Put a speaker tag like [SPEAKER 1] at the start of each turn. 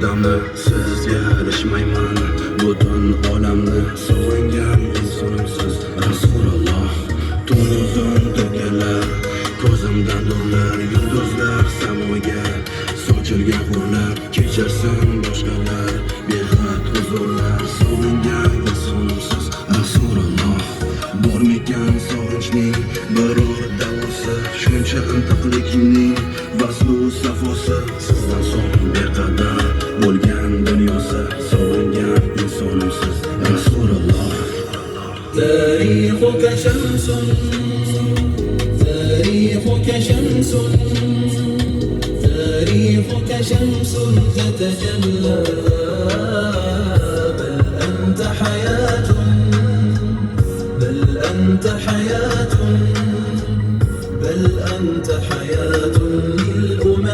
[SPEAKER 1] yordamni sizga erishmayman butun olamni sog'ingan insonimsiz Rasululloh tun uzun to'galar ko'zimdan nurlar yulduzlar samoga sochilgan hurlar kecharsin boshqalar behad huzurlar sog'ingan insonimsiz Rasululloh bormikan sog'inchning biror davosi shuncha intiqlikning vaslu safosi sizdan so'ng beqadar bo'lgan dunyosi sog'ingan insonimsiz Rasululloh
[SPEAKER 2] تاريخك شمس تاريخك شمس تاريخك شمس تتجلى